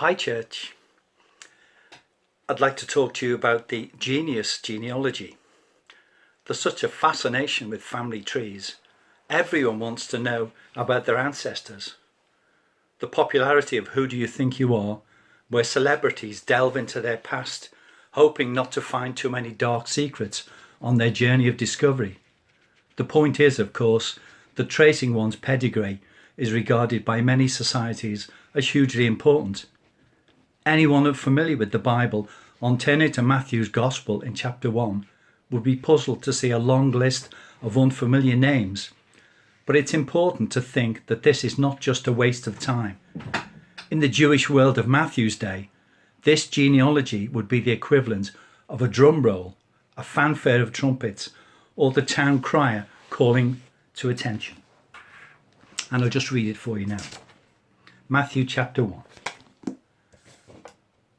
Hi Church. I'd like to talk to you about the genealogy. There's such a fascination with family trees. Everyone wants to know about their ancestors. The popularity of Who Do You Think You Are, where celebrities delve into their past, hoping not to find too many dark secrets on their journey of discovery. The point is, of course, that tracing one's pedigree is regarded by many societies as hugely important. Anyone familiar with the Bible, on turning to Matthew's Gospel in chapter 1, would be puzzled to see a long list of unfamiliar names. But it's important to think that this is not just a waste of time. In the Jewish world of Matthew's day, this genealogy would be the equivalent of a drum roll, a fanfare of trumpets, or the town crier calling to attention. And I'll just read it for you now. Matthew chapter 1.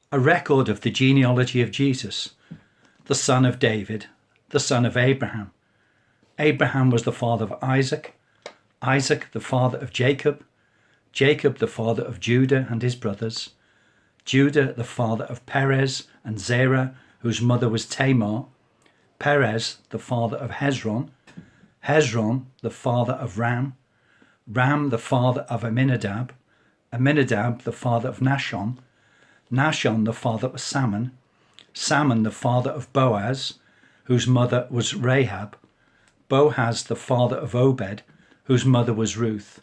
A record of the genealogy of Jesus, the son of David, the son of Abraham. Abraham was the father of Isaac, Isaac the father of Jacob, Jacob the father of Judah and his brothers, Judah the father of Perez and Zerah, whose mother was Tamar, Perez the father of Hezron, Hezron the father of Ram, Ram the father of Amminadab, Amminadab the father of Nahshon, Nahshon the father of Salmon, Salmon the father of Boaz, whose mother was Rahab, Boaz the father of Obed, whose mother was Ruth,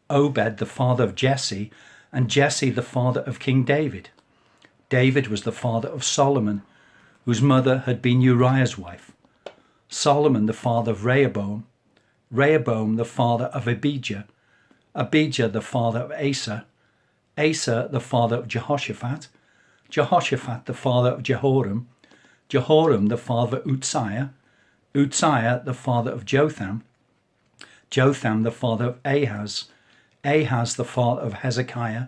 Obed the father of Jesse, and Jesse the father of King David. David was the father of Solomon, whose mother had been Uriah's wife, Solomon the father of Rehoboam, Rehoboam the father of Abijah, Abijah the father of Asa, Asa the father of Jehoshaphat, Jehoshaphat the father of Jehoram, Jehoram the father of Uzziah, Uzziah the father of Jotham, Jotham the father of Ahaz, Ahaz the father of Hezekiah,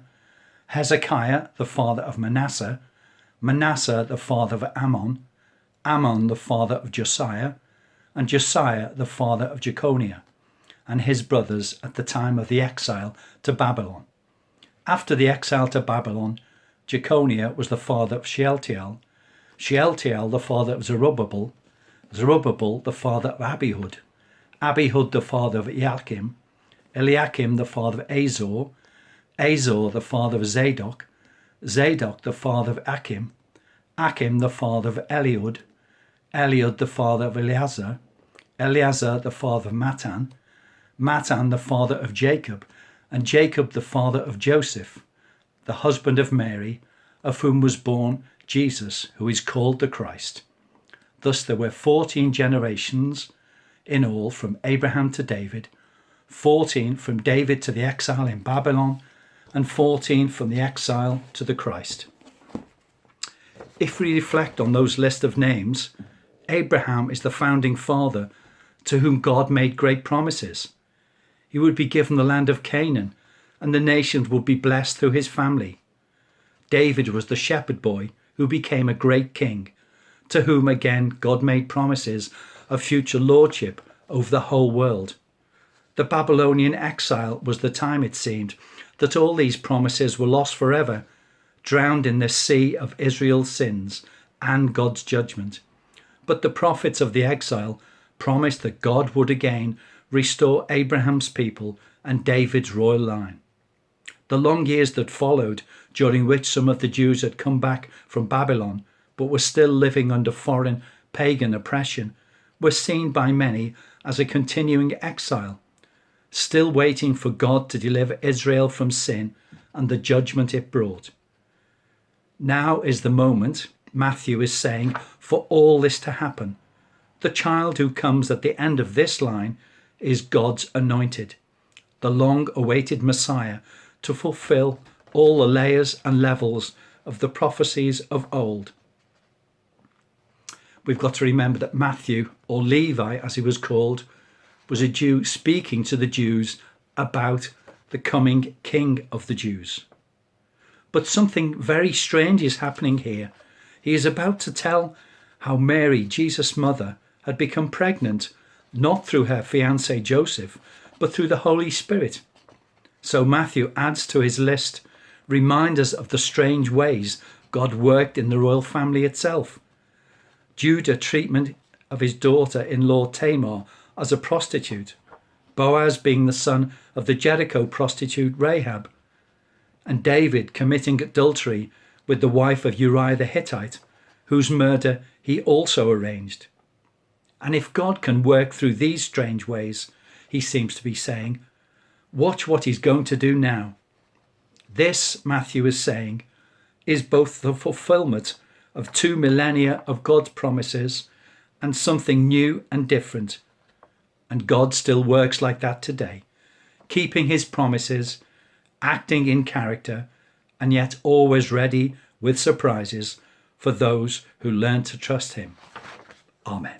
Hezekiah the father of Manasseh, Manasseh the father of Ammon, Ammon the father of Josiah, and Josiah the father of Jeconiah, and his brothers at the time of the exile to Babylon. After the exile to Babylon, Jeconiah was the father of Shealtiel, Shealtiel the father of Zerubbabel, Zerubbabel the father of Abihud, Abihud the father of Eliakim, Eliakim the father of Azor, Azor the father of Zadok, Zadok the father of Achim, Achim the father of Eliud, Eliud the father of Eleazar, Eleazar the father of Matan, Matan the father of Jacob, and Jacob the father of Joseph, the husband of Mary, of whom was born Jesus, who is called the Christ. Thus there were 14 generations in all from Abraham to David, 14 from David to the exile in Babylon, and 14 from the exile to the Christ. If we reflect on those list of names, Abraham is the founding father to whom God made great promises. He would be given the land of Canaan, and the nations would be blessed through his family. David was the shepherd boy who became a great king, to whom again God made promises of future lordship over the whole world. The Babylonian exile was the time, it seemed, that all these promises were lost forever, drowned in the sea of Israel's sins and God's judgment. But the prophets of the exile promised that God would again restore Abraham's people and David's royal line. The long years that followed, during which some of the Jews had come back from Babylon but were still living under foreign pagan oppression, were seen by many as a continuing exile, still waiting for God to deliver Israel from sin and the judgment it brought. Now is the moment, Matthew is saying, for all this to happen. The child who comes at the end of this line is God's anointed, the long-awaited Messiah to fulfill all the layers and levels of the prophecies of old. We've got to remember that Matthew, or Levi as he was called, was a Jew speaking to the Jews about the coming King of the Jews. But something very strange is happening here. He is about to tell how Mary, Jesus' mother, had become pregnant, not through her fiancé Joseph, but through the Holy Spirit. So Matthew adds to his list remind us of the strange ways God worked in the royal family itself. Judah's treatment of his daughter-in-law Tamar as a prostitute, Boaz being the son of the Jericho prostitute Rahab, and David committing adultery with the wife of Uriah the Hittite, whose murder he also arranged. And if God can work through these strange ways, he seems to be saying, watch what he's going to do now. This, Matthew is saying, is both the fulfillment of 2 millennia of God's promises and something new and different. And God still works like that today, keeping his promises, acting in character, and yet always ready with surprises for those who learn to trust him. Amen.